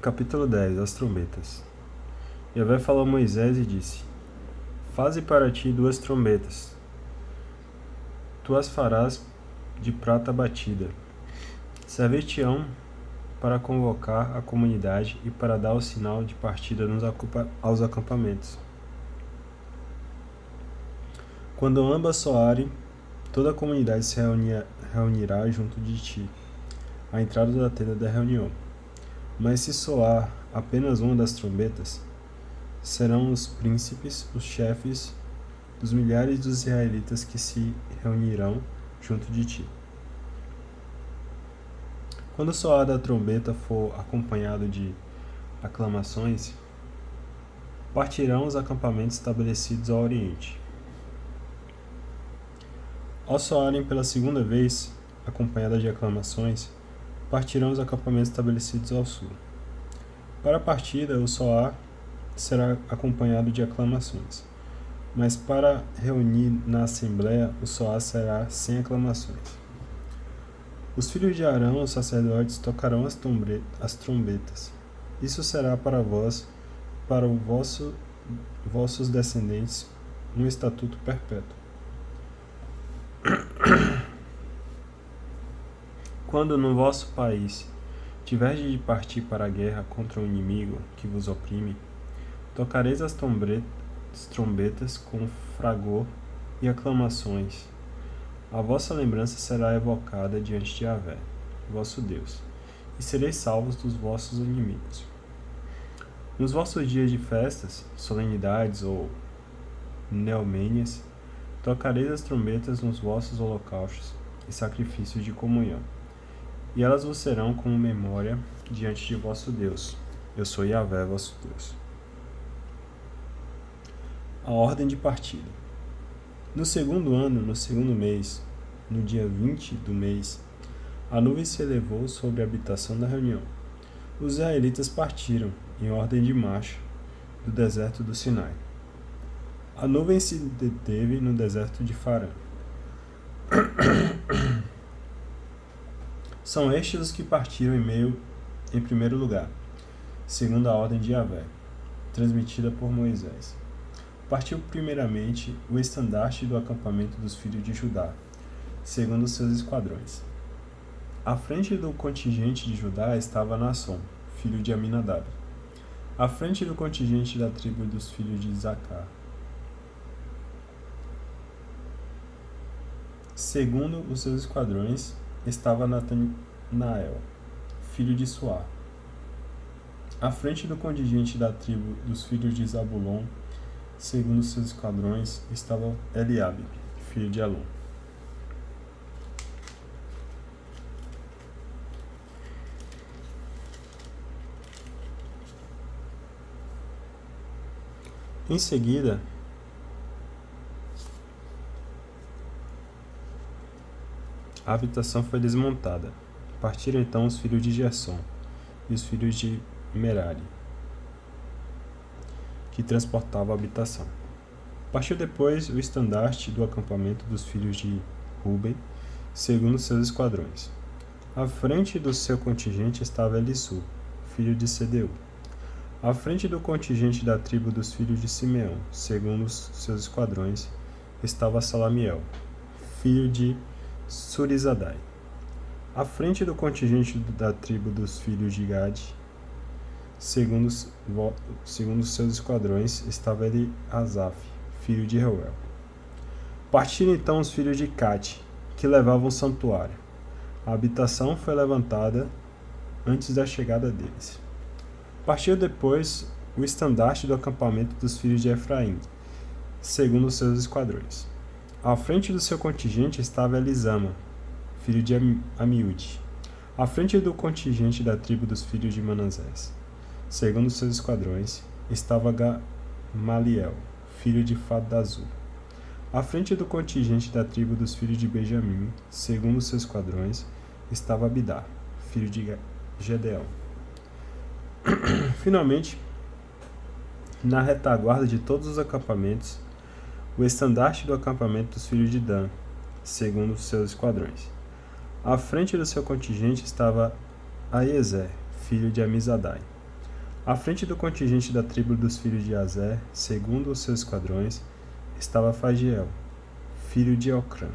Capítulo 10. As trombetas. Yahvé falou a Moisés e disse: Faze para ti 2 trombetas. Tu as farás de prata batida. Servir-te-ão para convocar a comunidade e para dar o sinal de partida aos acampamentos. Quando ambas soarem, toda a comunidade se reunirá junto de ti, à entrada da tenda da reunião. Mas se soar apenas uma das trombetas, serão os príncipes, os chefes dos milhares dos israelitas que se reunirão junto de ti. Quando o soar da trombeta for acompanhado de aclamações, partirão os acampamentos estabelecidos ao oriente. Ao soarem pela segunda vez, acompanhadas de aclamações, partirão os acampamentos estabelecidos ao sul. Para a partida, o soar será acompanhado de aclamações, mas para reunir na assembleia, o soar será sem aclamações. Os filhos de Arão, os sacerdotes, tocarão as trombetas. Isso será para vós, para vossos descendentes, um estatuto perpétuo. Quando no vosso país tiverdes de partir para a guerra contra o inimigo que vos oprime, tocareis as trombetas com fragor e aclamações. A vossa lembrança será evocada diante de Yahvé, vosso Deus, e sereis salvos dos vossos inimigos. Nos vossos dias de festas, solenidades ou neomênias, tocareis as trombetas nos vossos holocaustos e sacrifícios de comunhão, e elas vos serão como memória diante de vosso Deus. Eu sou Yahvé, vosso Deus. A ordem de partida. No segundo ano, no segundo mês, no dia 20 do mês, a nuvem se elevou sobre a habitação da reunião. Os israelitas partiram, em ordem de marcha, do deserto do Sinai. A nuvem se deteve no deserto de Farã. São estes os que partiram em primeiro lugar, segundo a ordem de Yahvé, transmitida por Moisés. Partiu primeiramente o estandarte do acampamento dos filhos de Judá, segundo seus esquadrões. À frente do contingente de Judá estava Naasson, filho de Aminadab. À frente do contingente da tribo dos filhos de Isacar, segundo os seus esquadrões, estava Natanael, filho de Suar. À frente do contingente da tribo dos filhos de Zabulon, segundo seus esquadrões, estava Eliabe, filho de Elon. Em seguida, a habitação foi desmontada. Partiram então os filhos de Gersom e os filhos de Merari, que transportavam a habitação. Partiu depois o estandarte do acampamento dos filhos de Ruben, segundo seus esquadrões. À frente do seu contingente estava Elissu, filho de Sedeu. À frente do contingente da tribo dos filhos de Simeão, segundo seus esquadrões, estava Salamiel, filho de Surizadai. À frente do contingente da tribo dos filhos de Gade, segundo seus esquadrões, estava Eliasaf, filho de Reuel. Partiram então os filhos de Cate, que levavam o santuário. A habitação foi levantada antes da chegada deles. Partiu depois o estandarte do acampamento dos filhos de Efraim, segundo seus esquadrões. À frente do seu contingente estava Elisama, filho de Amiúde. À frente do contingente da tribo dos filhos de Manassés, segundo seus esquadrões, estava Gamaliel, filho de Fadazu. À frente do contingente da tribo dos filhos de Benjamim, segundo seus esquadrões, estava Abidá, filho de Gedeão. Finalmente, na retaguarda de todos os acampamentos, o estandarte do acampamento dos filhos de Dan, segundo seus esquadrões. À frente do seu contingente estava Aiezer, filho de Amizadai. À frente do contingente da tribo dos filhos de Azer, segundo os seus esquadrões, estava Fagiel, filho de Ocrã.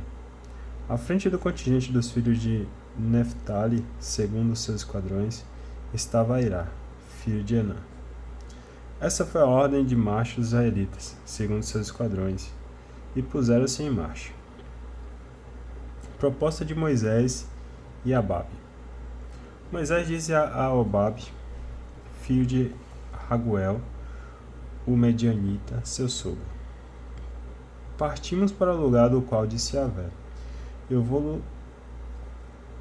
À frente do contingente dos filhos de Neftali, segundo os seus esquadrões, estava Airá, filho de Enã. Essa foi a ordem de marcha dos israelitas, segundo seus esquadrões, e puseram-se em marcha. Proposta de Moisés e Ababe. Moisés disse a Obabe, filho de Raguel, o medianita, seu sogro: Partimos para o lugar do qual disse Yahvé: Eu vou-lo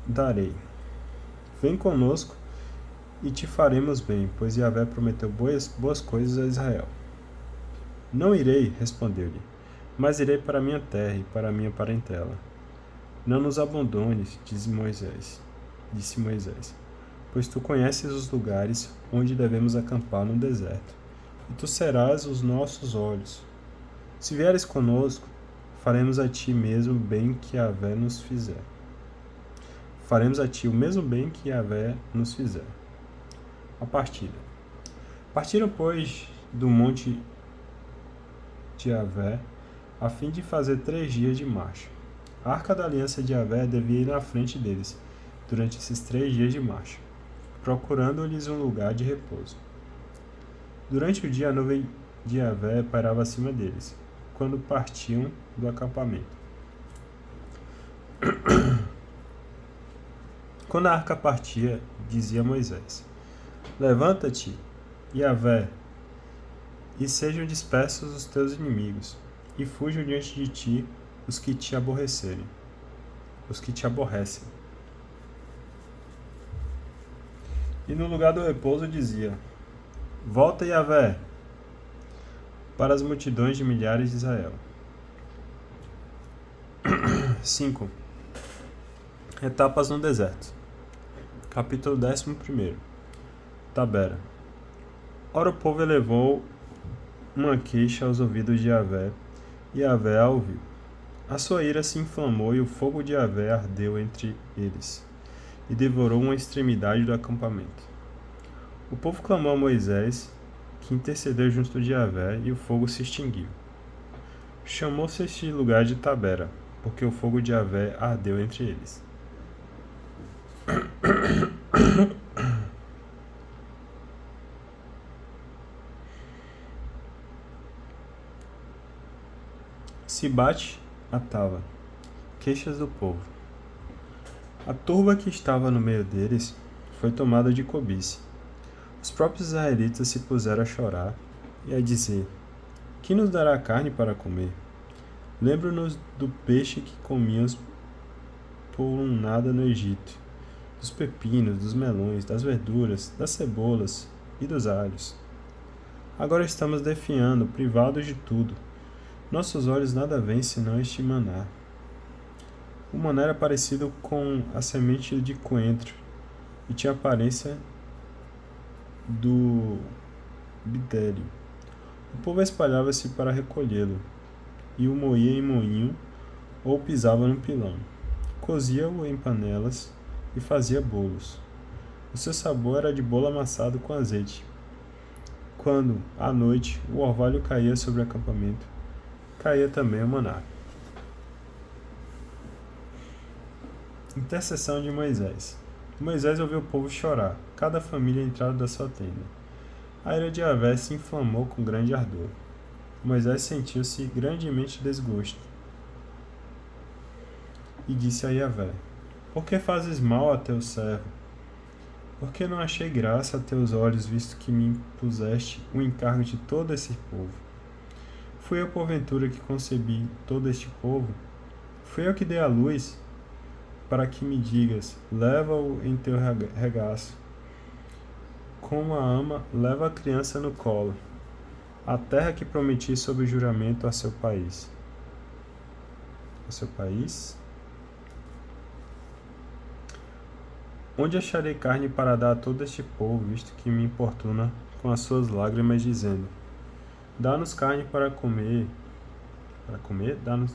darei. Vem conosco e te faremos bem, pois Yahvé prometeu boas coisas a Israel. Não irei, respondeu-lhe, mas irei para minha terra e para minha parentela. Não nos abandones, disse Moisés, pois tu conheces os lugares onde devemos acampar no deserto, e tu serás os nossos olhos. Se vieres conosco, faremos a ti mesmo bem que Yahvé nos fizer. Faremos a ti o mesmo bem que Yahvé nos fizer. A partida. Partiram, pois, do monte de Yahvé, a fim de fazer 3 dias de marcha. A arca da aliança de Yahvé devia ir na frente deles, durante esses 3 dias de marcha, procurando-lhes um lugar de repouso. Durante o dia, a nuvem de Yahvé pairava acima deles, quando partiam do acampamento. Quando a arca partia, dizia Moisés: Levanta-te, Yahvé, e sejam dispersos os teus inimigos, e fujam diante de ti os que te aborrecem. E no lugar do repouso dizia: Volta, Yahvé, para as multidões de milhares de Israel. 5. Etapas no deserto. Capítulo 11. Tabera. Ora, o povo elevou uma queixa aos ouvidos de Yahvé, e Yahvé a ouviu. A sua ira se inflamou e o fogo de Yahvé ardeu entre eles, e devorou uma extremidade do acampamento. O povo clamou a Moisés, que intercedeu junto de Yahvé, e o fogo se extinguiu. Chamou-se este lugar de Tabera, porque o fogo de Yahvé ardeu entre eles. Sibate Atava. Queixas do povo. A turba que estava no meio deles foi tomada de cobiça. Os próprios israelitas se puseram a chorar e a dizer: Quem nos dará carne para comer? Lembro-nos do peixe que comíamos por um nada no Egito, dos pepinos, dos melões, das verduras, das cebolas e dos alhos. Agora estamos definhando, privados de tudo. Nossos olhos nada veem senão este maná. O maná era parecido com a semente de coentro e tinha a aparência do bidélio. O povo espalhava-se para recolhê-lo, e o moía em moinho ou pisava no pilão. Cozia-o em panelas e fazia bolos. O seu sabor era de bolo amassado com azeite. Quando, à noite, o orvalho caía sobre o acampamento, caía também o maná. Intercessão de Moisés. Moisés ouviu o povo chorar, cada família à entrada da sua tenda. A ira de Yahvé se inflamou com grande ardor. Moisés sentiu-se grandemente desgosto e disse a Yahvé: Por que fazes mal a teu servo? Por que não achei graça a teus olhos, visto que me impuseste o encargo de todo esse povo? Fui eu, porventura, que concebi todo este povo? Fui eu que dei a luz, para que me digas: leva-o em teu regaço. Como a ama, leva a criança no colo, a terra que prometi sob juramento a seu país. Onde acharei carne para dar a todo este povo, visto que me importuna com as suas lágrimas, dizendo: Dá-nos carne para comer.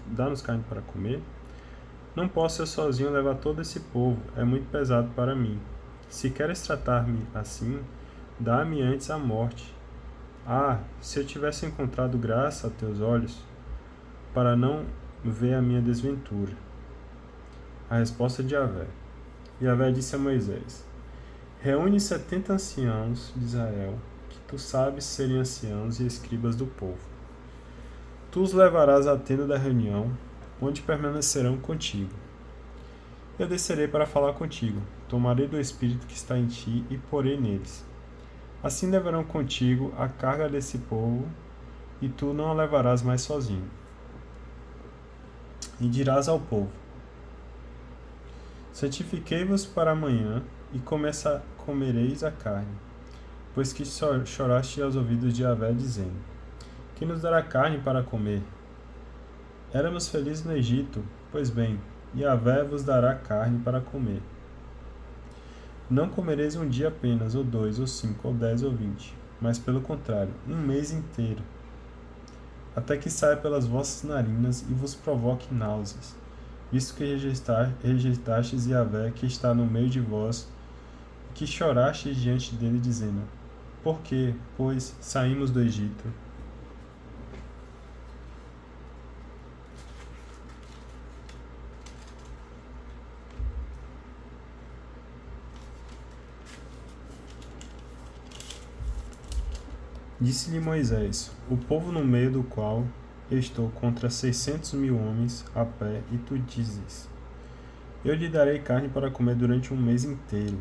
Dá-nos carne para comer? Não posso eu sozinho levar todo esse povo, é muito pesado para mim. Se queres tratar-me assim, dá-me antes a morte. Ah, se eu tivesse encontrado graça a teus olhos, para não ver a minha desventura. A resposta de Yahvé. Yahvé disse a Moisés: Reúne 70 anciãos de Israel, que tu sabes serem anciãos e escribas do povo. Tu os levarás à tenda da reunião, onde permanecerão contigo. Eu descerei para falar contigo, tomarei do Espírito que está em ti e porei neles. Assim levarão contigo a carga desse povo, e tu não a levarás mais sozinho. E dirás ao povo: Santifiquei-vos para amanhã, e comereis a carne, pois que choraste aos ouvidos de Yahvé, dizendo: Quem nos dará carne para comer? Éramos felizes no Egito, pois bem, Yahvé vos dará carne para comer. Não comereis um dia apenas, ou 2, ou 5, ou 10, ou 20, mas pelo contrário, um mês inteiro, até que saia pelas vossas narinas e vos provoque náuseas, visto que rejeitastes Yahvé que está no meio de vós, e que chorastes diante dele, dizendo: Por que, pois, saímos do Egito? Disse-lhe Moisés: O povo no meio do qual eu estou contra 600.000 homens a pé, e tu dizes: Eu lhe darei carne para comer durante um mês inteiro.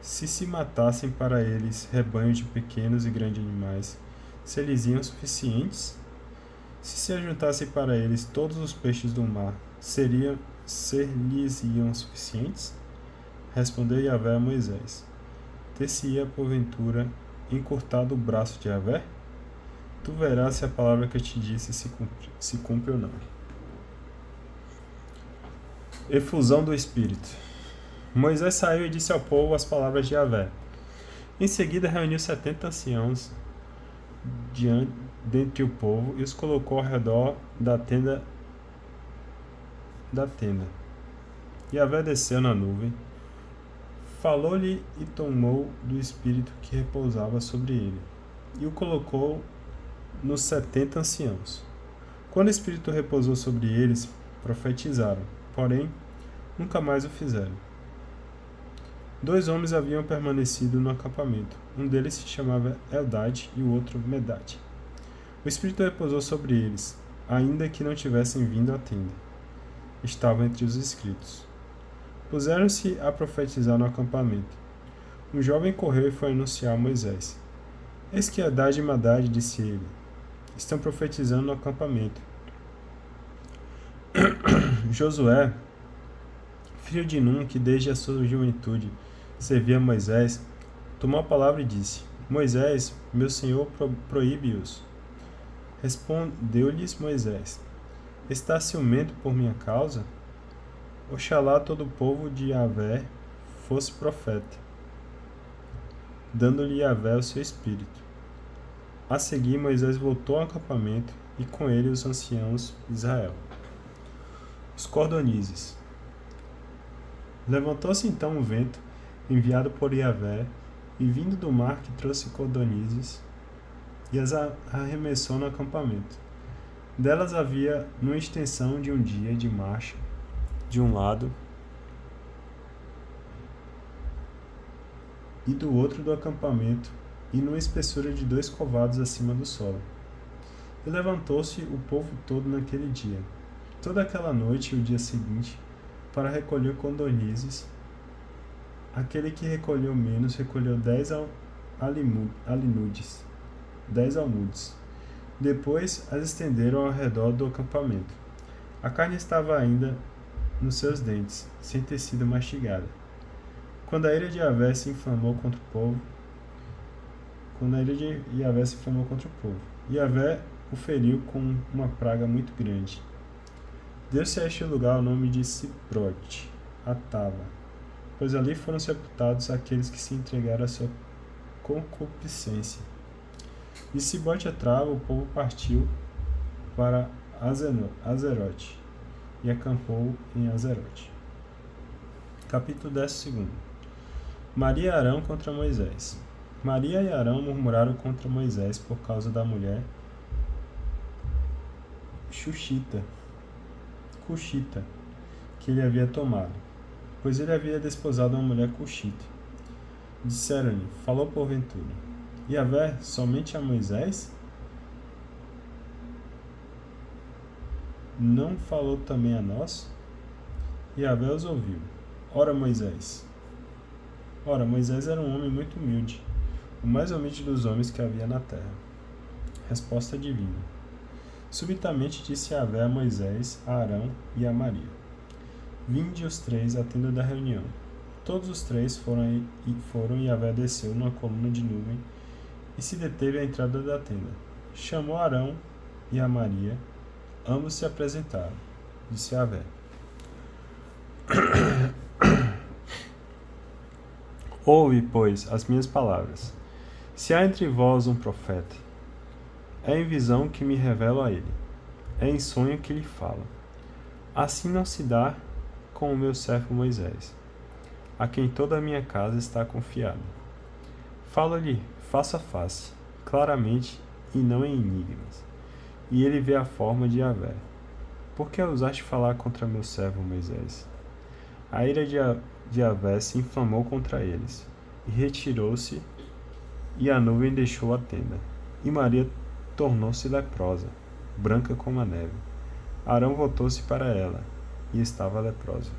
Se matassem para eles rebanhos de pequenos e grandes animais, se-lhes iam suficientes? Se ajuntassem para eles todos os peixes do mar, ser-lhes iam suficientes? Respondeu Yahvé a Moisés: Ter-se-ia porventura encurtado o braço de Yahvé? Tu verás se a palavra que eu te disse se cumpre ou não. Efusão do Espírito. Moisés saiu e disse ao povo as palavras de Yahvé. Em seguida reuniu 70 anciãos dentre o povo e os colocou ao redor da tenda. Yahvé desceu na nuvem, falou-lhe e tomou do Espírito que repousava sobre ele, e o colocou nos 70 anciãos. Quando o Espírito repousou sobre eles, profetizaram, porém, nunca mais o fizeram. 2 homens haviam permanecido no acampamento. Um deles se chamava Eldad e o outro Medad. O Espírito repousou sobre eles, ainda que não tivessem vindo à tenda. Estavam entre os inscritos. Puseram-se a profetizar no acampamento. Um jovem correu e foi anunciar a Moisés. Eis que Eldad e Medad, disse ele, estão profetizando no acampamento. Josué, filho de Num, que desde a sua juventude servia a Moisés, tomou a palavra e disse: Moisés, meu senhor proíbe-os. Respondeu-lhes Moisés: Está ciumento por minha causa? Oxalá todo o povo de Yahvé fosse profeta, dando-lhe Yahvé o seu espírito. A seguir, Moisés voltou ao acampamento e com ele os anciãos de Israel. Os cordonizes. Levantou-se então um vento, enviado por Yahvé, e vindo do mar que trouxe cordonizes, e as arremessou no acampamento. Delas havia numa extensão de um dia de marcha, de um lado e do outro do acampamento, e numa espessura de 2 covados acima do solo. E levantou-se o povo todo naquele dia, toda aquela noite e o dia seguinte, para recolher cordonizes. Aquele que recolheu menos recolheu 10 alinudes, 10 almudes. Depois as estenderam ao redor do acampamento. A carne estava ainda nos seus dentes, sem ter sido mastigada. Quando a ira de Yahvé se inflamou contra o povo, Yahvé o feriu com uma praga muito grande. Deu-se a este lugar o nome de Siprote, Atava, pois ali foram sepultados aqueles que se entregaram à sua concupiscência. De Sibote Atrava o povo partiu para Azerote e acampou em Azerote. Capítulo 12. Maria e Arão contra Moisés. Maria e Arão murmuraram contra Moisés por causa da mulher Cuxita, que ele havia tomado, pois ele havia desposado uma mulher cuxita. Disseram-lhe: falou porventura Yahvé somente a Moisés? Não falou também a nós? Yahvé os ouviu. Ora, Moisés era um homem muito humilde, o mais humilde dos homens que havia na terra. Resposta divina. Subitamente disse Yahvé a Moisés, a Arão e a Maria: vinde os três à tenda da reunião. Todos os três foram e Yahvé desceu numa coluna de nuvem e se deteve à entrada da tenda. Chamou Arão e a Maria, ambos se apresentaram. Disse Yahvé: ouve, pois, as minhas palavras. Se há entre vós um profeta, é em visão que me revelo a ele, é em sonho que lhe falo. Assim não se dá com o meu servo Moisés, a quem toda a minha casa está confiada. Falo-lhe face a face, claramente e não em enigmas, e ele vê a forma de Yahvé. Por que ousaste falar contra meu servo Moisés? A ira de Yahvé se inflamou contra eles, e retirou-se, e a nuvem deixou a tenda. E Maria tornou-se leprosa, branca como a neve. Arão voltou-se para ela, e estava leprosa.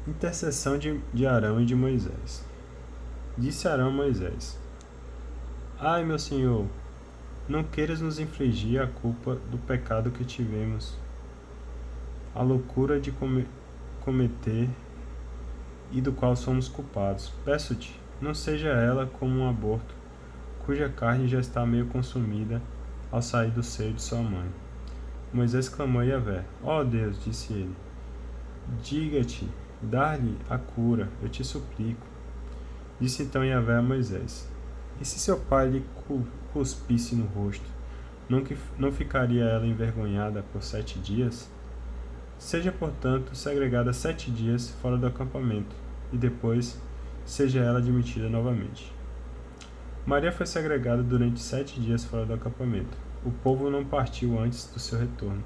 Intercessão de Arão e de Moisés. Disse Arão a Moisés: ai, meu senhor, não queiras nos infligir a culpa do pecado que tivemos, a loucura de cometer e do qual somos culpados. Peço-te, não seja ela como um aborto, cuja carne já está meio consumida ao sair do seio de sua mãe. Moisés clamou a Yahvé: ó Deus, disse ele, diga-te, dar-lhe a cura, eu te suplico. Disse então Yahvé a Moisés: e se seu pai lhe cuspisse no rosto, não ficaria ela envergonhada por 7 dias? Seja, portanto, segregada 7 dias fora do acampamento, e depois seja ela admitida novamente. Maria foi segregada durante 7 dias fora do acampamento. O povo não partiu antes do seu retorno.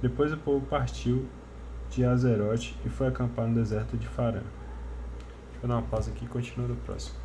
Depois o povo partiu de Azerote e foi acampar no deserto de Farã. Deixa eu dar uma pausa aqui e continuo no próximo.